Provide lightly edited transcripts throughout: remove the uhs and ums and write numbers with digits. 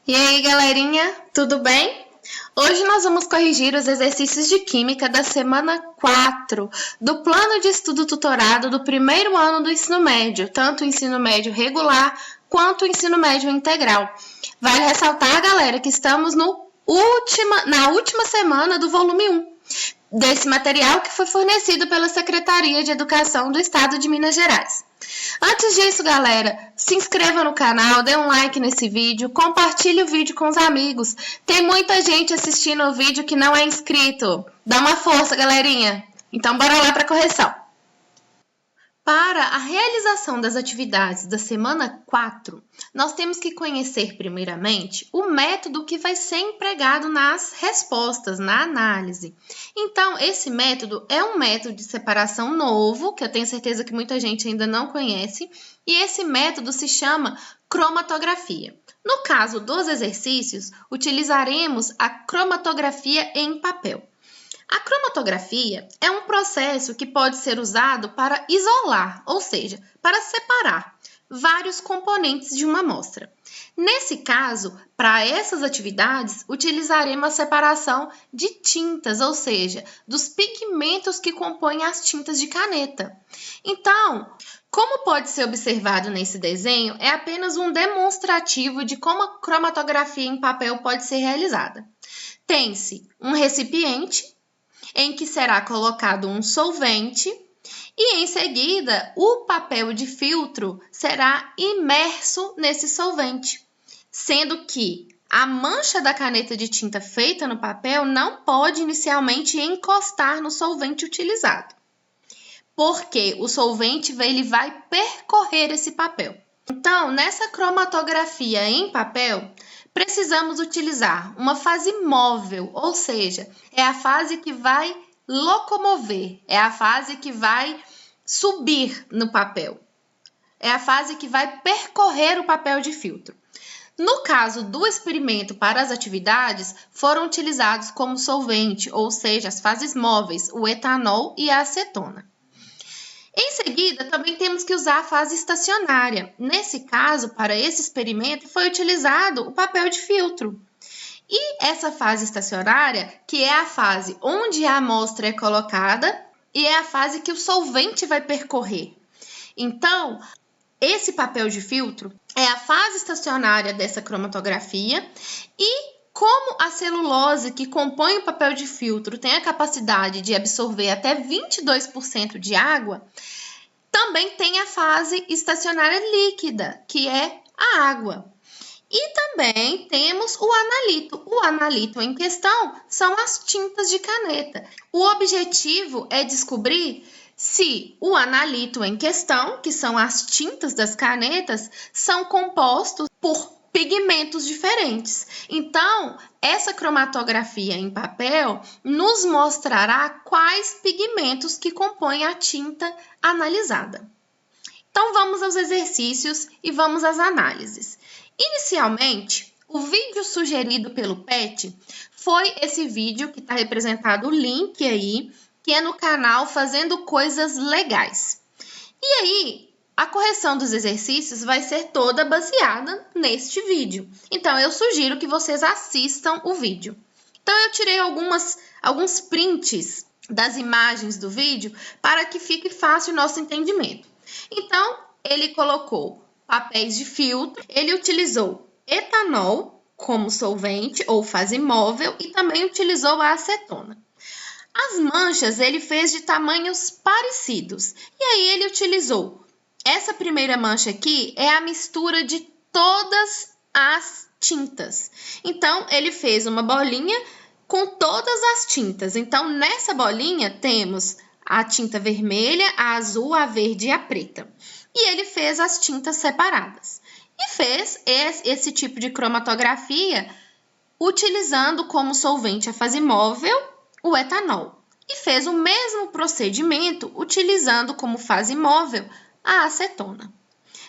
E aí, galerinha, tudo bem? Hoje nós vamos corrigir os exercícios de Química da semana 4 do plano de estudo tutorado do primeiro ano do ensino médio, tanto o ensino médio regular quanto o ensino médio integral. Vale ressaltar, galera, que estamos na última semana do volume 1 desse material que foi fornecido pela Secretaria de Educação do Estado de Minas Gerais. Antes disso, galera, se inscreva no canal, dê um like nesse vídeo, compartilhe o vídeo com os amigos. Tem muita gente assistindo o vídeo que não é inscrito. Dá uma força, galerinha. Então, bora lá para a correção. Para a realização das atividades da semana 4, nós temos que conhecer primeiramente o método que vai ser empregado nas respostas, na análise. Então, esse método é um método de separação novo, que eu tenho certeza que muita gente ainda não conhece, e esse método se chama cromatografia. No caso dos exercícios, utilizaremos a cromatografia em papel. A cromatografia é um processo que pode ser usado para isolar, ou seja, para separar vários componentes de uma amostra. Nesse caso, para essas atividades, utilizaremos a separação de tintas, ou seja, dos pigmentos que compõem as tintas de caneta. Então, como pode ser observado nesse desenho, é apenas um demonstrativo de como a cromatografia em papel pode ser realizada. Tem-se um recipiente em que será colocado um solvente e, em seguida, o papel de filtro será imerso nesse solvente, sendo que a mancha da caneta de tinta feita no papel não pode inicialmente encostar no solvente utilizado, porque o solvente ele vai percorrer esse papel. Então, nessa cromatografia em papel, precisamos utilizar uma fase móvel, ou seja, é a fase que vai locomover, é a fase que vai subir no papel, é a fase que vai percorrer o papel de filtro. No caso do experimento para as atividades, foram utilizados como solvente, ou seja, as fases móveis, o etanol e a acetona. Em seguida, também temos que usar a fase estacionária. Nesse caso, para esse experimento, foi utilizado o papel de filtro. E essa fase estacionária, que é a fase onde a amostra é colocada e é a fase que o solvente vai percorrer. Então, esse papel de filtro é a fase estacionária dessa cromatografia e como a celulose que compõe o papel de filtro tem a capacidade de absorver até 22% de água, também tem a fase estacionária líquida, que é a água. E também temos o analito. O analito em questão são as tintas de caneta. O objetivo é descobrir se o analito em questão, que são as tintas das canetas, são compostos por pigmentos diferentes. Então, essa cromatografia em papel nos mostrará quais pigmentos que compõem a tinta analisada. Então, vamos aos exercícios e vamos às análises. Inicialmente, o vídeo sugerido pelo PET foi esse vídeo que está representado o link aí, que é no canal Fazendo Coisas Legais. E aí, a correção dos exercícios vai ser toda baseada neste vídeo. Então, eu sugiro que vocês assistam o vídeo. Então, eu tirei alguns prints das imagens do vídeo para que fique fácil o nosso entendimento. Então, ele colocou papéis de filtro, ele utilizou etanol como solvente ou fase móvel e também utilizou a acetona. As manchas ele fez de tamanhos parecidos e aí ele utilizou. Essa primeira mancha aqui é a mistura de todas as tintas. Então, ele fez uma bolinha com todas as tintas. Então, nessa bolinha temos a tinta vermelha, a azul, a verde e a preta. E ele fez as tintas separadas. E fez esse tipo de cromatografia utilizando como solvente a fase móvel o etanol. E fez o mesmo procedimento utilizando como fase móvel a acetona.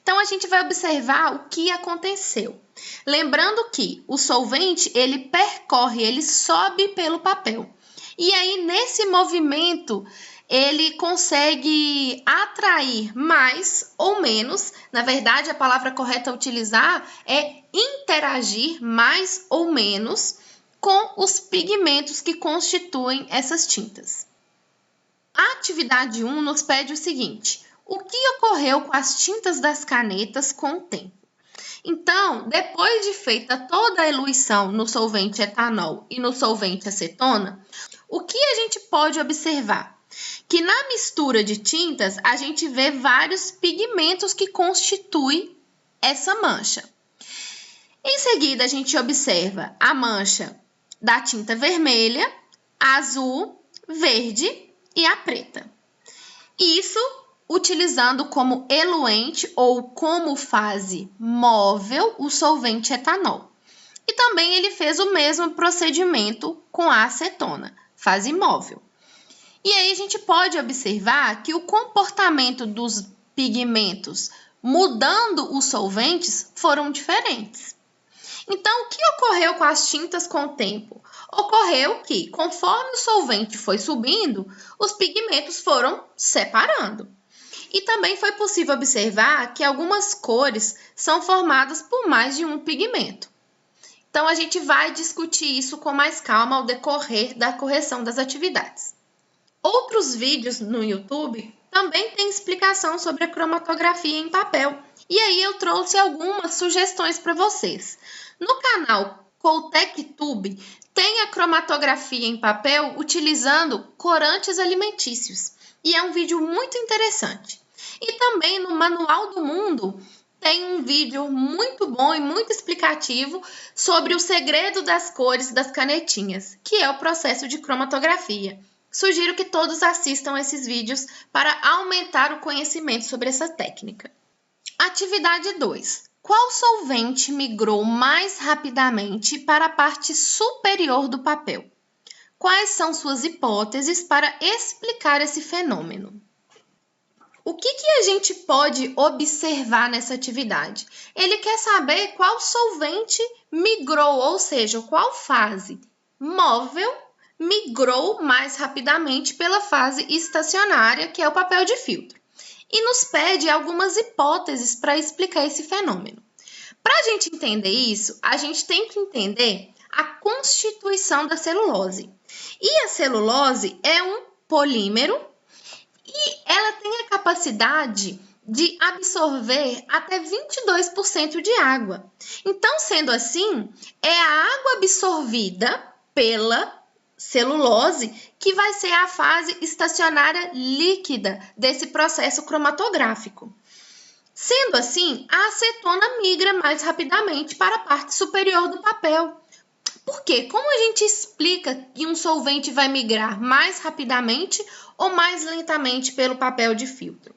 Então, a gente vai observar o que aconteceu. Lembrando que o solvente, ele percorre, ele sobe pelo papel. E aí, nesse movimento ele consegue atrair mais ou menos, na verdade, a palavra correta a utilizar é interagir mais ou menos com os pigmentos que constituem essas tintas. A atividade 1 nos pede o seguinte: o que ocorreu com as tintas das canetas com o tempo? Então, depois de feita toda a eluição no solvente etanol e no solvente acetona, o que a gente pode observar? Que na mistura de tintas, a gente vê vários pigmentos que constituem essa mancha. Em seguida, a gente observa a mancha da tinta vermelha, azul, verde e a preta. Isso utilizando como eluente ou como fase móvel o solvente etanol. E também ele fez o mesmo procedimento com a acetona, fase móvel. E aí a gente pode observar que o comportamento dos pigmentos mudando os solventes foram diferentes. Então, o que ocorreu com as tintas com o tempo? Ocorreu que, conforme o solvente foi subindo, os pigmentos foram separando. E também foi possível observar que algumas cores são formadas por mais de um pigmento. Então, a gente vai discutir isso com mais calma ao decorrer da correção das atividades. Outros vídeos no YouTube também têm explicação sobre a cromatografia em papel. E aí eu trouxe algumas sugestões para vocês. No canal Coltec Tube tem a cromatografia em papel utilizando corantes alimentícios. E é um vídeo muito interessante. E também no Manual do Mundo tem um vídeo muito bom e muito explicativo sobre o segredo das cores das canetinhas, que é o processo de cromatografia. Sugiro que todos assistam esses vídeos para aumentar o conhecimento sobre essa técnica. Atividade 2. Qual solvente migrou mais rapidamente para a parte superior do papel? Quais são suas hipóteses para explicar esse fenômeno? O que a gente pode observar nessa atividade? Ele quer saber qual solvente migrou, ou seja, qual fase móvel migrou mais rapidamente pela fase estacionária, que é o papel de filtro. E nos pede algumas hipóteses para explicar esse fenômeno. Para a gente entender isso, a gente tem que entender a constituição da celulose. E a celulose é um polímero e ela tem a capacidade de absorver até 22% de água. Então, sendo assim, é a água absorvida pela celulose que vai ser a fase estacionária líquida desse processo cromatográfico. Sendo assim, a acetona migra mais rapidamente para a parte superior do papel. Por quê? Como a gente explica que um solvente vai migrar mais rapidamente ou mais lentamente pelo papel de filtro?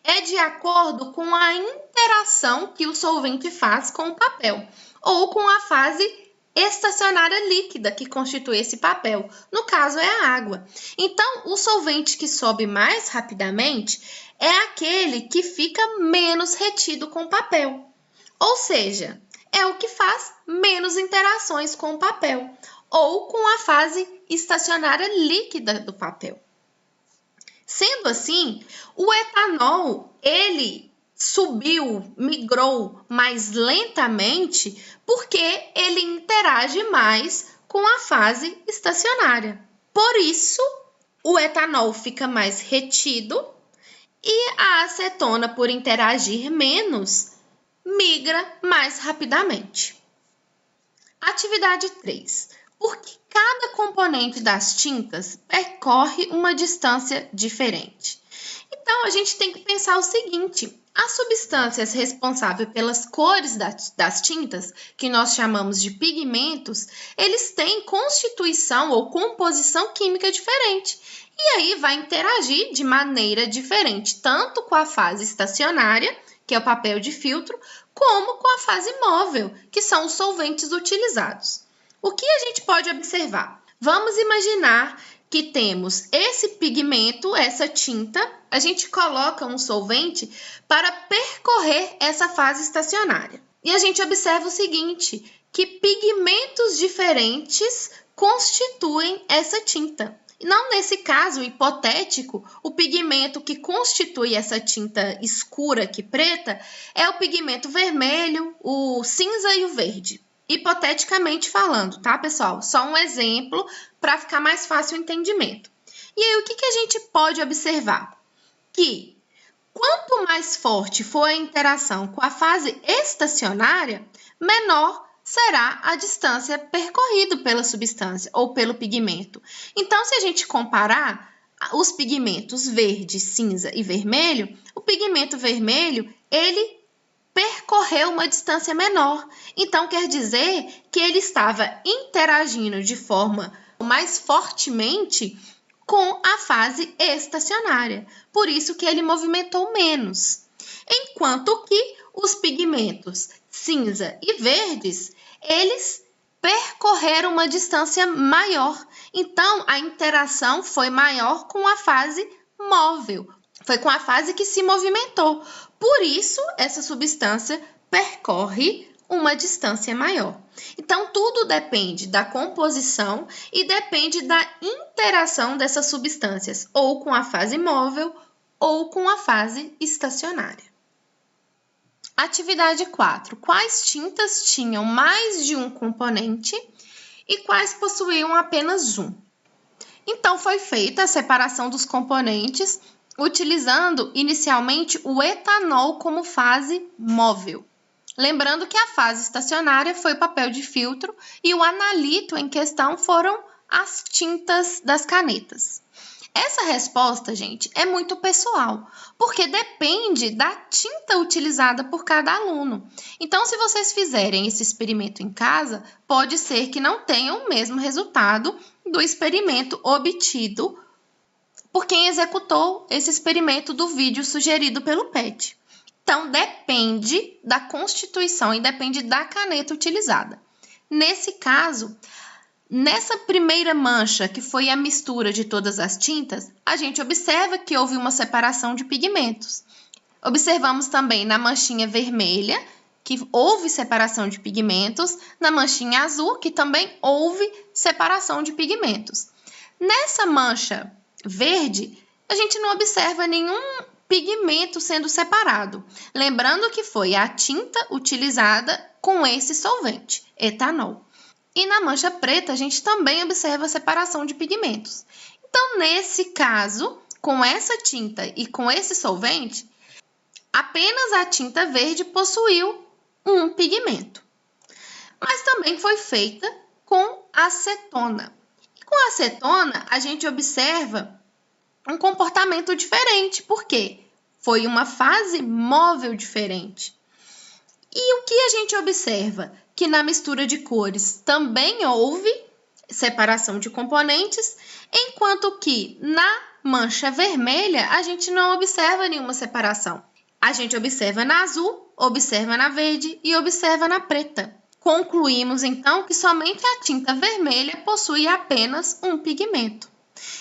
É de acordo com a interação que o solvente faz com o papel, ou com a fase estacionária líquida que constitui esse papel. No caso, é a água. Então, o solvente que sobe mais rapidamente é aquele que fica menos retido com o papel. Ou seja, é o que faz menos interações com o papel, ou com a fase estacionária líquida do papel. Sendo assim, o etanol, ele migrou mais lentamente porque ele interage mais com a fase estacionária. Por isso, o etanol fica mais retido e a acetona, por interagir menos, migra mais rapidamente. Atividade 3. Por que cada componente das tintas percorre uma distância diferente? Então, a gente tem que pensar o seguinte: as substâncias responsáveis pelas cores das tintas, que nós chamamos de pigmentos, eles têm constituição ou composição química diferente. E aí vai interagir de maneira diferente, tanto com a fase estacionária, que é o papel de filtro, como com a fase móvel, que são os solventes utilizados. O que a gente pode observar? Vamos imaginar que temos esse pigmento, essa tinta, a gente coloca um solvente para percorrer essa fase estacionária. E a gente observa o seguinte, que pigmentos diferentes constituem essa tinta. Não nesse caso hipotético, o pigmento que constitui essa tinta escura aqui preta é o pigmento vermelho, o cinza e o verde. Hipoteticamente falando, tá, pessoal? Só um exemplo para ficar mais fácil o entendimento. E aí, o que a gente pode observar? Que quanto mais forte for a interação com a fase estacionária, menor será a distância percorrida pela substância ou pelo pigmento. Então, se a gente comparar os pigmentos verde, cinza e vermelho, o pigmento vermelho, ele percorreu uma distância menor. Então, quer dizer que ele estava interagindo de forma mais fortemente com a fase estacionária. Por isso que ele movimentou menos. Enquanto que os pigmentos cinza e verdes, eles percorreram uma distância maior. Então, a interação foi maior com a fase móvel. Foi com a fase que se movimentou. Por isso, essa substância percorre uma distância maior. Então, tudo depende da composição e depende da interação dessas substâncias, ou com a fase móvel ou com a fase estacionária. Atividade 4. Quais tintas tinham mais de um componente e quais possuíam apenas um? Então, foi feita a separação dos componentes utilizando inicialmente o etanol como fase móvel. Lembrando que a fase estacionária foi o papel de filtro e o analito em questão foram as tintas das canetas. Essa resposta, gente, é muito pessoal, porque depende da tinta utilizada por cada aluno. Então, se vocês fizerem esse experimento em casa, pode ser que não tenham o mesmo resultado do experimento obtido por quem executou esse experimento do vídeo sugerido pelo PET. Então, depende da constituição e depende da caneta utilizada. Nesse caso, nessa primeira mancha, que foi a mistura de todas as tintas, a gente observa que houve uma separação de pigmentos. Observamos também na manchinha vermelha, que houve separação de pigmentos, na manchinha azul, que também houve separação de pigmentos. Nessa mancha verde, a gente não observa nenhum pigmento sendo separado. Lembrando que foi a tinta utilizada com esse solvente, etanol. E na mancha preta, a gente também observa a separação de pigmentos. Então, nesse caso, com essa tinta e com esse solvente, apenas a tinta verde possuiu um pigmento. Mas também foi feita com acetona. E com acetona, a gente observa um comportamento diferente. Por quê? Foi uma fase móvel diferente. E o que a gente observa? Que na mistura de cores também houve separação de componentes, enquanto que na mancha vermelha a gente não observa nenhuma separação. A gente observa na azul, observa na verde e observa na preta. Concluímos então que somente a tinta vermelha possui apenas um pigmento.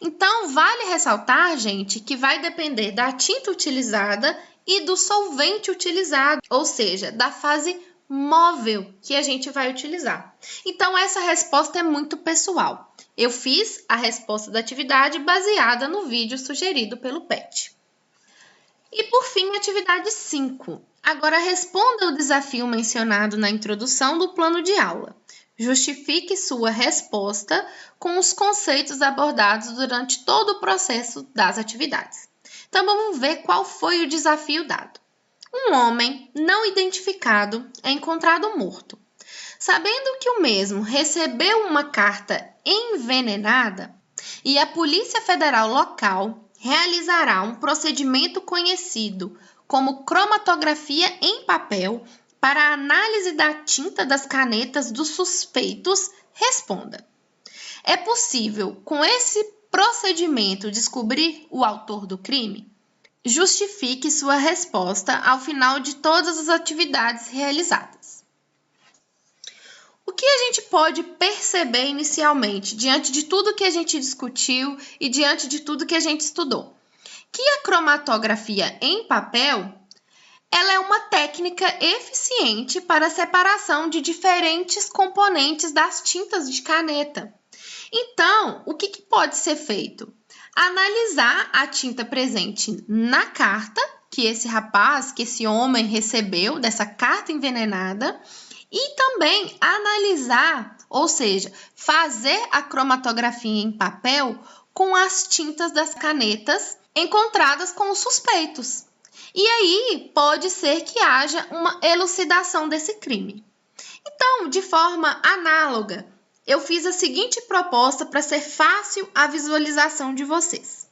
Então, vale ressaltar, gente, que vai depender da tinta utilizada e do solvente utilizado, ou seja, da fase móvel que a gente vai utilizar. Então, essa resposta é muito pessoal. Eu fiz a resposta da atividade baseada no vídeo sugerido pelo PET. E, por fim, atividade 5. Agora, responda o desafio mencionado na introdução do plano de aula. Justifique sua resposta com os conceitos abordados durante todo o processo das atividades. Então, vamos ver qual foi o desafio dado. Um homem não identificado é encontrado morto. Sabendo que o mesmo recebeu uma carta envenenada e a Polícia Federal local realizará um procedimento conhecido como cromatografia em papel para a análise da tinta das canetas dos suspeitos, responda. É possível, com esse procedimento, descobrir o autor do crime? Justifique sua resposta ao final de todas as atividades realizadas. O que a gente pode perceber inicialmente, diante de tudo que a gente discutiu e diante de tudo que a gente estudou? Que a cromatografia em papel, ela é uma técnica eficiente para a separação de diferentes componentes das tintas de caneta. Então, o que pode ser feito? Analisar a tinta presente na carta que esse rapaz, que esse homem recebeu dessa carta envenenada e também analisar, ou seja, fazer a cromatografia em papel com as tintas das canetas encontradas com os suspeitos. E aí pode ser que haja uma elucidação desse crime. Então, de forma análoga, eu fiz a seguinte proposta para ser fácil a visualização de vocês.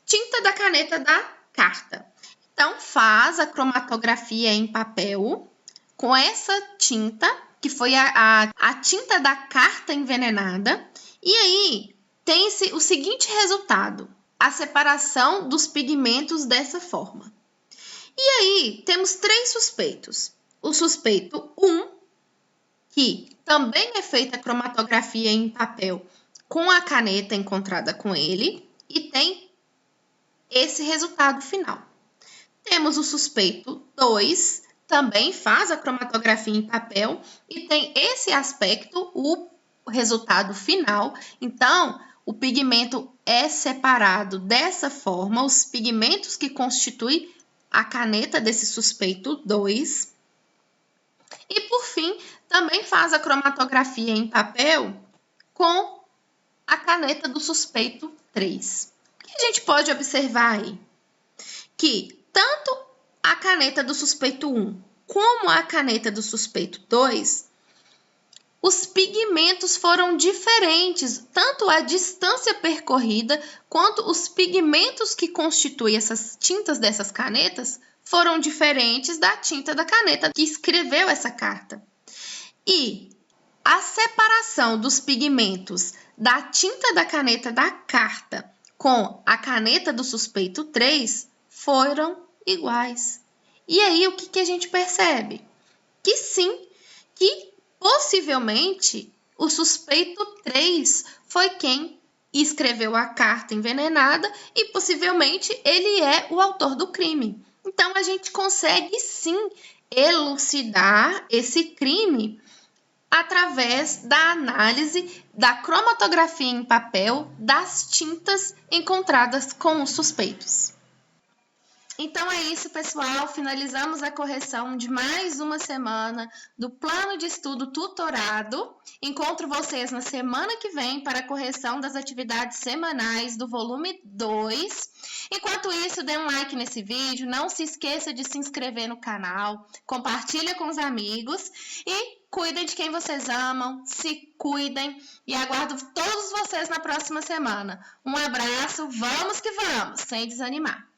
Tinta da caneta da carta. Então, faz a cromatografia em papel com essa tinta, que foi a tinta da carta envenenada. E aí, tem-se o seguinte resultado, a separação dos pigmentos dessa forma. E aí, temos 3 suspeitos. O suspeito 1, que também é feita a cromatografia em papel com a caneta encontrada com ele e tem esse resultado final. Temos o suspeito 2, também faz a cromatografia em papel e tem esse aspecto, o resultado final. Então, o pigmento é separado dessa forma, os pigmentos que constituem a caneta desse suspeito 2. E, por fim, também faz a cromatografia em papel com a caneta do suspeito 3. O que a gente pode observar aí? Que tanto a caneta do suspeito 1 como a caneta do suspeito 2, os pigmentos foram diferentes, tanto a distância percorrida quanto os pigmentos que constituem essas tintas dessas canetas foram diferentes da tinta da caneta que escreveu essa carta. E a separação dos pigmentos da tinta da caneta da carta com a caneta do suspeito 3 foram iguais. E aí, o que a gente percebe? Que sim, que possivelmente o suspeito 3 foi quem escreveu a carta envenenada e possivelmente ele é o autor do crime. Então, a gente consegue sim elucidar esse crime através da análise da cromatografia em papel das tintas encontradas com os suspeitos. Então é isso, pessoal. Finalizamos a correção de mais uma semana do plano de estudo tutorado. Encontro vocês na semana que vem para a correção das atividades semanais do volume 2. Enquanto isso, dê um like nesse vídeo, não se esqueça de se inscrever no canal, compartilha com os amigos e cuidem de quem vocês amam, se cuidem e aguardo todos vocês na próxima semana. Um abraço, vamos que vamos, sem desanimar.